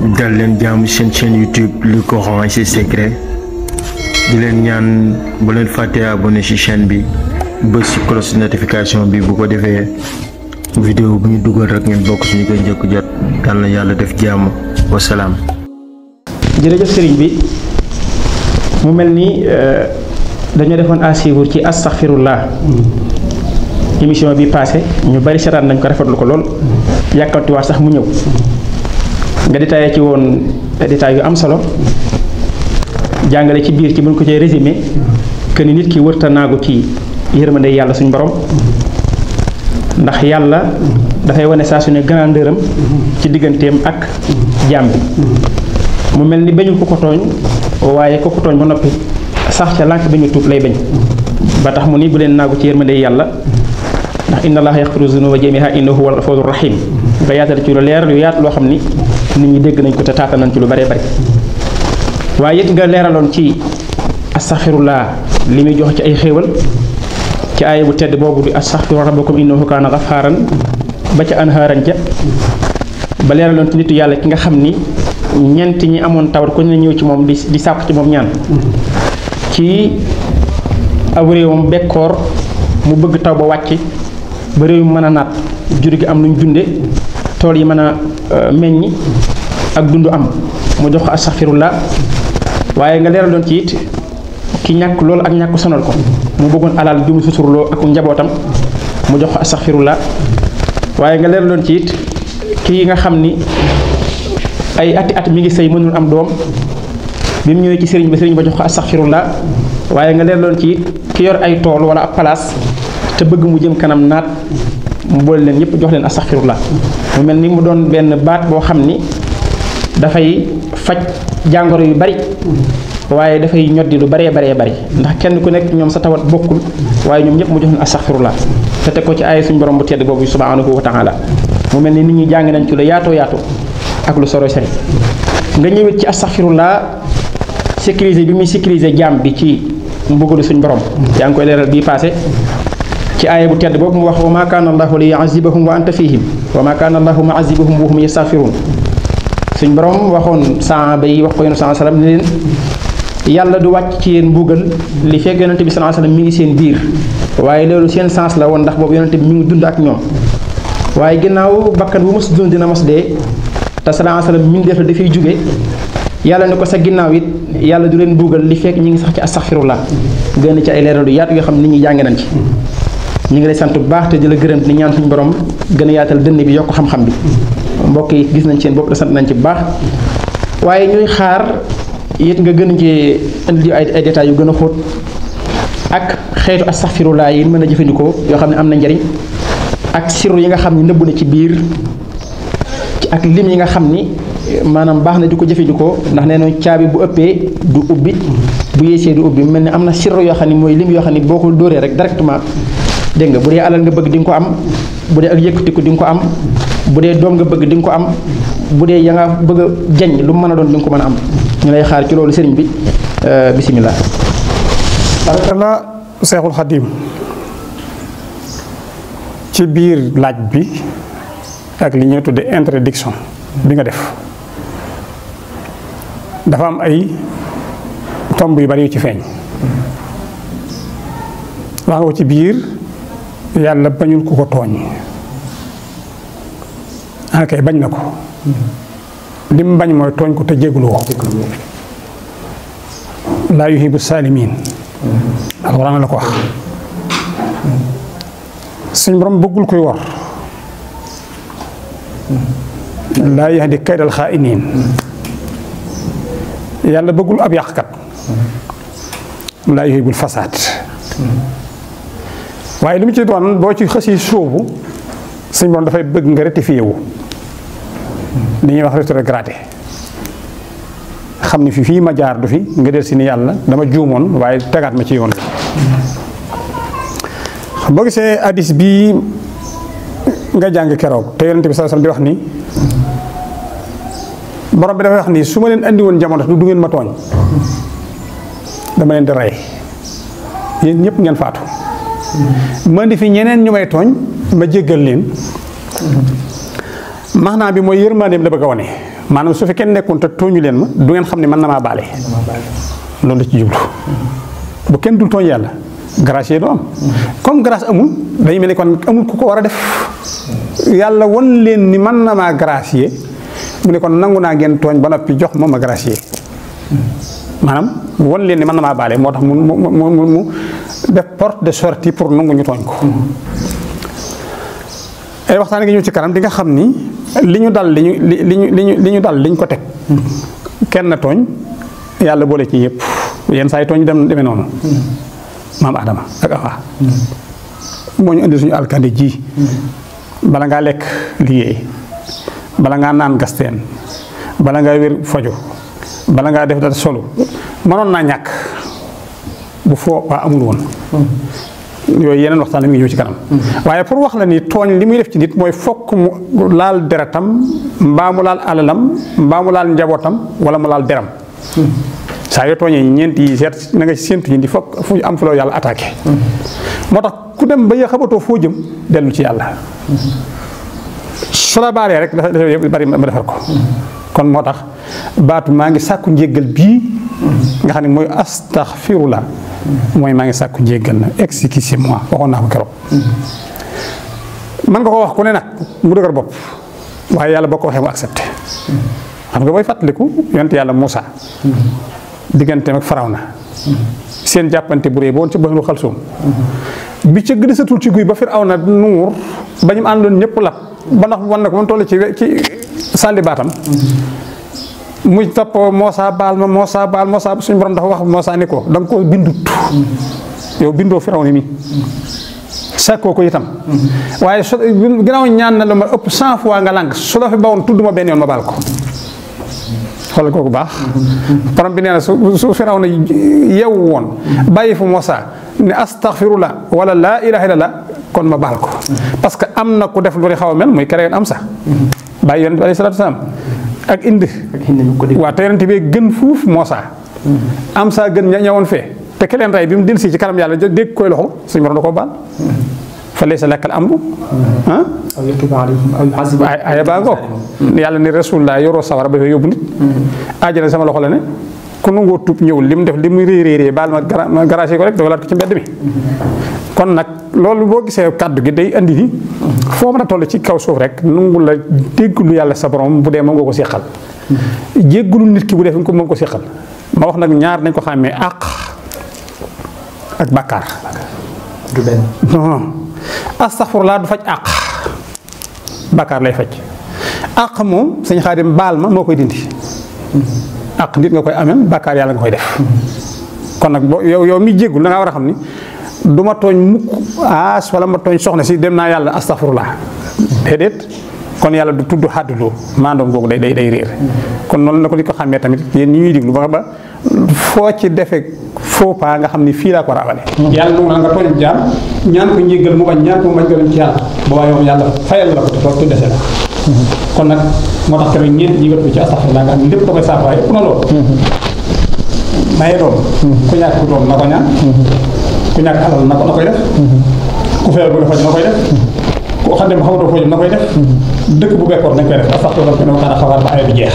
dal leen jaamu seen chaîne YouTube Le Coran et ses secrets di leen ñaan bu leen fàtte abonné ci chaîne bi bës ci cloche de notification bi bu ko defee vidéo bu ñu dugal rek ngeen bokk suñu koy njëkk jot yal na yàlla def jàmm wasalaam. jërëjëf sëriñ bi mu mel ni dañoo defoon à suivre ci astaghfirullah émission bi passé ñu bari seetaan nañ ko rafetlu ko lool yàkkamtiwaat sax mu ñëw nga détaillé ci woon détail yu am solo jàngale ci biir ci buñ ko cee résumé que ni nit ki wërta naagu ci yërmande yàlla suñu borom ndax yàlla dafay wane saa su ne grandeur am ci digganteem ak jaam bi mu mel ni bañul ko tooñ waaye ko tooñ ba noppi sax ca lànk bi ñu tuub lay bañ ba tax mu ni bu leen naagu ci yërmande yàlla ndax inna allaha yaxfiru zunuba jamiha innahu huwal ghafurur rahim nga yaatal ci lu leer yu yaatu loo xam ni nit ñi dégg nañ ko te taata nañ ci lu baree bari waaye it nga leeraloon ci astaghfirullah li muy jox ci ay xéewal ci aaya bu tedd boobu di astaghfiru rabbakum innahu kaana ghafaaran ba ca anhaaran ja ba leeraloon ci nitu yàlla ki nga xam ni ñent ñi amoon tawat ku ne ñëw ci moom di sàkku ci moom ñaan ci aw réewam bekkoor mu bëgg taw ba wàcc ba réew mi mën a naat jur gi am luñ dunde tool yi mën a meññi ak dund am mu jox ko astaghfirullah waaye nga leeraloon ci it ki ñàkk loolu ak ñàkk sonal ko mu bëggoon alal ju mu suturloo ak njabootam mu jox ko astaghfirullah waaye nga leeraloon ci it ki nga xam ni ay ati mi ngi sëy mënul am doom bi mu ñëwee ci sëriñ ba jox ko astaghfirullah waaye nga leeraloon ci it ki yor ay tool wala ab place te bëgg mu jëm kanam naat mu boole leen ñëpp jox leen astaghfirullah mu mel ni mu doon benn baat boo xam ni dafay faj jàngoro yu bari waaye dafay ñoddi lu baree bari ndax kenn ku nekk ñoom sa tawat bokkul waaye ñoom ñëpp mu jox leen astaghfirullah te teg ko ci aaya suñu borom bu tedd boobu subhanahu wa ta'ala mu mel ni nit ñi jàng nañ ci lu yaatoo ak lu sori nga ñëwit ci astaghfirullah sécuriser bi muy sécuriser jaam bi ci mbugalu suñu borom yaa ngi koy leeral bii passé ci aaya bu tedd boobu mu wax wa ma kaana allahu li yu'azzibahum wa anta fihim wa ma kaana allahu mu'azzibahum wa hum yastaghfirun suñ borom waxoon saaba yi wax ko yonent sallallahu alayhi wasallam ne leen yàlla du wàcc ci yéen mbugal li fekk yonent bi sallallahu alayhi wasallam mi ngi seen biir waaye loolu seen sens la woon ndax boobu yonent bi mi ngi dund ak ñoom waaye ginnaaw bakkan bu mos dund dina mos dee te sallallahu alayhi wasallam mi ngi def la dafay jóge yàlla ne ko sa ginnaaw it yàlla du leen mbugal li fekk ñi ngi sax ci astaghfirullah gën ci ay leeral yu yaatu yoo xam nit ñi jàng nañ ci ñu ngi lay sant bu baax te di la gërëm ni ñaan suñu borom gën a yaatal dënn bi yokk xam-xam bi mbokk yi gis nañ seen bopp la sant nañ ci bu baax waaye ñuy xaar it nga gën ci indi ay détails yu gën a xóot ak xeetu astaghfirullah yi mën a jëfandikoo yoo xam ne am na njariñ ak sirru yi nga xam ne nëbbu na ci biir ak lim yi nga xam ni maanaam baax na di ko jëfandikoo ndax nee nañu caabi bu ëppee du ubbi bu yeesee du ubbi mel ni am na sirru yoo xam ne mooy lim yoo xam ne boo ko dóoree rek directement dégg nga bu dee alal nga bëgg di nga ko am bu dee ak yëkkatiku di nga ko am bu dee doom nga bëgg di nga ko am bu dee ya nga bëgg a jañ lu mu mën a doon di nga ko mën a am ñu lay xaar ci loolu sëriñ bi bisimilah. barakallah Seexul Xadim ci biir laaj bi ak li ñuy tudde introduction bi nga def dafa am ay tomb yu bari yu ci feeñ wax nga ko ci biir yàlla bañul ku ko tooñ akay bañ na ko li mu bañ mooy tooñ ko te jéggulu woo laa yuhibbu saalimiin alxuraan la ko wax suñ borom bëggul koy wor laa yahdi kaydal xaa'iniin yàlla bëggul ab yàqkat laa yuhibbul fasaad waaye li mu ci doon boo ci xësi sóobu suñ borom dafay bëgg nga rectifié wu li ñuy wax rétrogradé xam ni fii ma jaar du fi nga del si ni yàlla dama juumoon waaye tegaat ma ci yoon boo gisee hadis bii nga jàng keroog te yonent bi sallallahu alayhi wasallam di wax ni borom bi dafay wax ni su ma leen andi woon jamono du ngeen ma tooñ dama leen di rey yéen ñëpp ngeen faatu ma indi fi ñeneen ñu may tooñ ma jéggal leen maanaam bi mooy yërmandeem la bëgg a wane maanaam su fi kenn nekkoon te tooñu leen ma du ngeen xam ne mën na maa baale loolu la ci jublu bu kenn dul tooñ yàlla grâce yi doo am comme grâce amul dañu mel ni kon amul ku ko war a def yàlla won leen ni mën na maa gracier mu ne kon nangu naa ngeen tooñ ba noppi jox ma gracier maanaam won leen ni mën na maa baale moo tax mu def porte de sortie pour nangu ñu tooñ ko ay waxtaan gi ñu ci kanam di nga xam ni li ñu dal li ñu dal liñ ko teg kenn tooñ yàlla boole ci yëpp yenn saa yi tooñ demee noonu maam Adama ak Awa moo ñu indi suñu alkande ji bala ngaa lekk liggéey bala ngaa naan gasteen bala ngaa wér fojo bala ngaa def dara solo mënoon naa ñàkk bu foo waa amul woon yooyu yeneen waxtaan la mi ngi ñëw ci kanam waaye pour wax la ni tooñ li muy def ci nit mooy fokk mu laal deretam mbaa mu laal alalam mbaa mu laal njabootam wala mu laal deram saa yoo tooñee ñeent yi seet na nga séentu ñi di fokk fu am fu la yàlla attaqué moo tax ku dem ba ya xamatoo foo jëm dellu ci yàlla su la baalee rek dafa bari ma defar ko kon moo tax baatu maa ngi sàkku njéggal bii nga xam ne mooy astaghfirullah mooy maa ngi sàkku njéggal na excusez-moi waxoon naa ko keroog man nga ko wax ku ne nag mu dëgër bopp waaye yàlla boo ko waxee mu accepté xam nga booy fàttaliku yonent yàlla Moussa digganteem ak Firawna seen jàppante bu rëy ba woon ci Bahru Xalsum bi ca gësatul ci guy ba Firawna nuur ba ñu àndoon ñëpp lap ba ndax wan na ko mu toll ci sàlli baatam muy topp Moussa baal ma Moussa baal Moussa suñu borom dafa wax Moussa ni ko da nga koo bindut yow bindoo Firawna mi sàkkoo ko itam waaye su ginnaaw ñaan na la ma ëpp 100 fois nga lànk su la fi bawoon tudd ma benn yoon ma baal ko xoolal kooku baax borom bi nee na su Firawna yeewu woon bàyyi fu Moussa ne astaghfirullah wala laa ilaha illallah kon ma baal ko parce que am na ku def lu xaw a mel muy créé am sax bàyyi yonent bi alayhi salaatu wasalaam ak indi waaw te yonent bi gën fuuf Moussa am saa gën ñëwoon fee te ke leen rey bi mu dellusi ci kanam yàlla dégg koy loxo suñu borom da koo baal fa laysa lakal amru aya baa ngoog yàlla ni rasulullah yoroo sawara ba yóbbu nit àjjana sama loxo la ne ku nangoo tuub ñëwul li mu def li muy réy baal ma garagé ko rek dogalaat ko ci mbedd mi kon nag loolu boo gisee kàddu gi day andi ni foo mën a toll ci kaw suuf rek nangu la dégglu yàlla sa borom bu dee moom nga ko séqal jéggulu nit ki bu dee fi nga ko moom ko séqal ma wax nag ñaar nañ ko xàmmee àq ak bàkkaar du benn non astaghfirullah du faj àq bàkkaar lay faj àq moom sëñ Xaadim baal ma moo koy dindi àq nit nga koy amee bàkkaar yàlla nga koy def kon nag boo yow mi jéggul da ngaa war a xam ni du ma tooñ mukk aas wala ma tooñ soxna si dem naa yàlla astaghfirullah déedéet kon yàlla du tudd xàdduloo maandoom googu day réer kon noonu la ko di ko xàmmee tamit yéen ñi ñuy déglu ba foo ci defee faux pas nga xam ni fii laa ko rawale yàlla moom la nga tooñ jaam ñaan ko njéggal mu bañ ñaan ko mu bañ ko dem ci yàlla boobaa yow yàlla fayal la ko te loolu dese la kon nag moo tax tamit ñeent ñi nga ci astaghfirullah nga xam ne lépp da koy saafara yëpp na loolu maye doom ku ñàkk ku doom na ko ñaan ku ñàkk alal na koy def ku feebar bu faj na koy def ku xam ne ba xamatoo foo jëm na koy def dëkk bu bekkoor nañ koy def astaghfirullah ne waxtaan xabaar ba ay bi jeex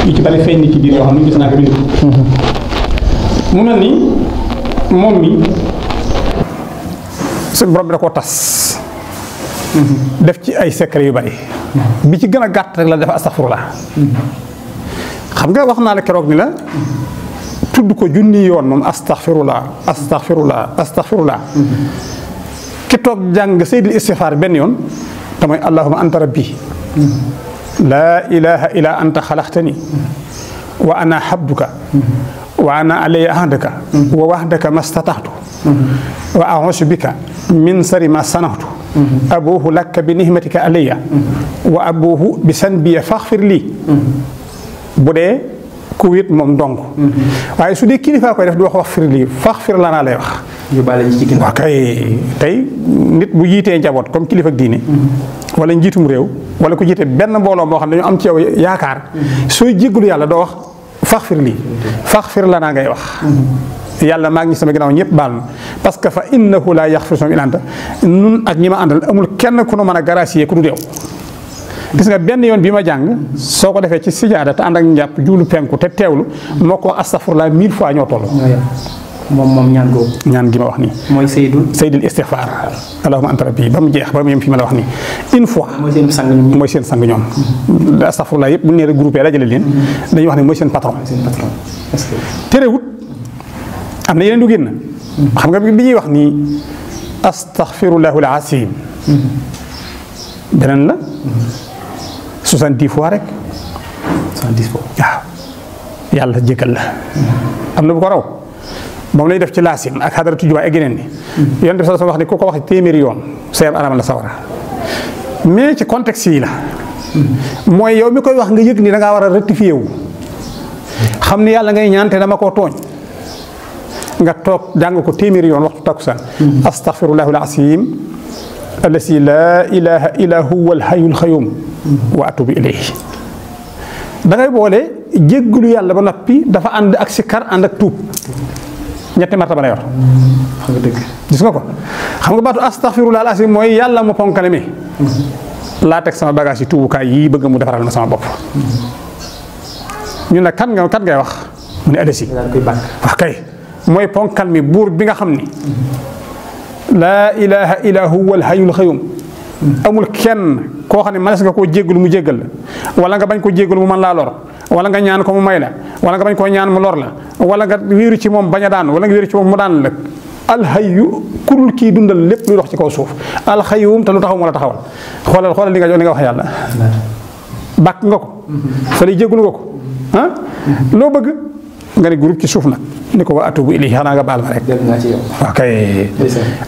yu ci bari feeñ ni ci biir yoo xam ne gis naa ko bind mu mel ni moom mi suñu borom bi da koo tas def ci ay secret yu bari bi ci gën a gàtt rek la def astaghfirullah xam nga wax naa la keroog ni la tudd ko junni yoon moom astaghfirullah astaghfirullah astaghfirullah ki toog jàng seydil istighfar benn yoon te mooy allahumma anta rabbi laa ilaha illa anta xalaqtani wa ana habduka wa ana alayya ahdaka wa wahdaka mastataxtu wa a'uuzu bika min sari ma sana'tu abuuhu laka bi nihmatika alayya wa abuuhu bi sanbiya faxfir lii bu dee ku wét moom dong waaye su dee kilifa koy def du wax fir lii faxfir lanaa lay wax yóbbaale ci ginnaaw kay tey nit bu jiitee njaboot comme kilifa ak diine wala njiitum réew wala ku jiite benn mbooloo moo xam ne dañu am ci yow yaakaar sooy jéggulu yàlla doo wax faxfir lii faxfir lanaa ngay wax yàlla maa ngi sama ginnaaw ñëpp baal ma parce que fa innahu laa yaxfiru illa anta nun ak ñi ma àndal amul kenn ku nu mën a gracier ku dul yow gis nga benn yoon bi ma jàng soo ko defee ci sijaada te ànd ak njàpp juulu penku te teewlu moo ko astaghfirullah 1000 fois ñoo toll. moom ñaan googu. ñaan gi ma wax nii. mooy Seydul Istighfar. allahumma anta rabbi ba mu jeex ba mu yem fi ma la wax nii une fois. mooy seen sang ñoom. astaghfirullah yëpp bu ñu nee rek groupé dajale leen. dañuy wax ne mooy seen patron. est-ce que terewut am na yeneen du génn. xam nga bi ñuy wax nii astaghfirullahul asim. beneen la. 70 fois rek. 70 fois. waaw yàlla jégal la. am na bu ko raw moom lay def ci laasim ak xadaratu jumaa ak yeneen ni yonent bi sa wax ni ku ko wax téeméeri yoon seer aramal la sawara mais ci contexte yi la mooy yow mi koy wax nga yëg ni da ngaa war a rectifié wu xam ni yàlla ngay ñaan te dama koo tooñ nga toog jàng ko téeméeri yoon waxtu takkusaan astaghfirullahul asim allasi laa ilaha illa huwa alhayyul qayyum wa atubu ilayhi da ngay boole jéggalu yàlla ba noppi dafa ànd ak sikkar ànd ak tuub ñetti martaba la yor. xam nga dëgg. gis nga ko xam nga baatu astaghfirullah al-azim mooy yàlla mu ponkale mi laa teg sama bagage yi tuubukaay yii bëgg mu defaral ma sama bopp. ñu ne kan ngay wax mu ne adesi. wax kay mooy ponkal mi buur bi nga xam ni laa ilaha illa huwa al-hayyul qayyum amul kenn koo xam ne mënees nga koo jéggalu mu jéggal la wala nga bañ ko jéggalu mu mën laa lor wala nga ñaan ko mu may la wala nga bañ koo ñaan mu lor la wala nga wéeru ci moom bañ a daan wala nga wéeru ci moom mu daan la alxayu kurul kii dundal lépp luy dox ci kaw suuf alxayuum te lu taxaw moo la taxawal xoolal li nga wax yàlla bàkk nga ko fa lay jéggalu nga ko ah loo bëgg nga ne groupe ci suuf nag ni ko wa atubu ilayhi xanaa nga baal ma rek. ok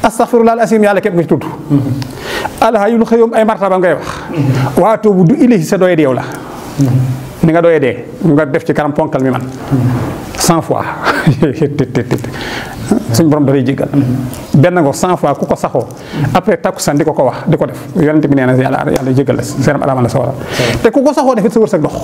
astaghfirullah al-azim yàlla képp nga ci tudd. alhayyul qayyum ay martaba ngay wax. wa atubu du ilayhi sa doye deew la. ni nga doye dee nga def ci kanam ponkal mi man 100 fois suñ borom dafay jéggal benn nga 100 fois ku ko saxoo après takkusaan di ko wax di ko def yonent bi nee na yàlla jéggal la seeram alaama la sa wara te ku ko saxoo def it sa wërsëg dox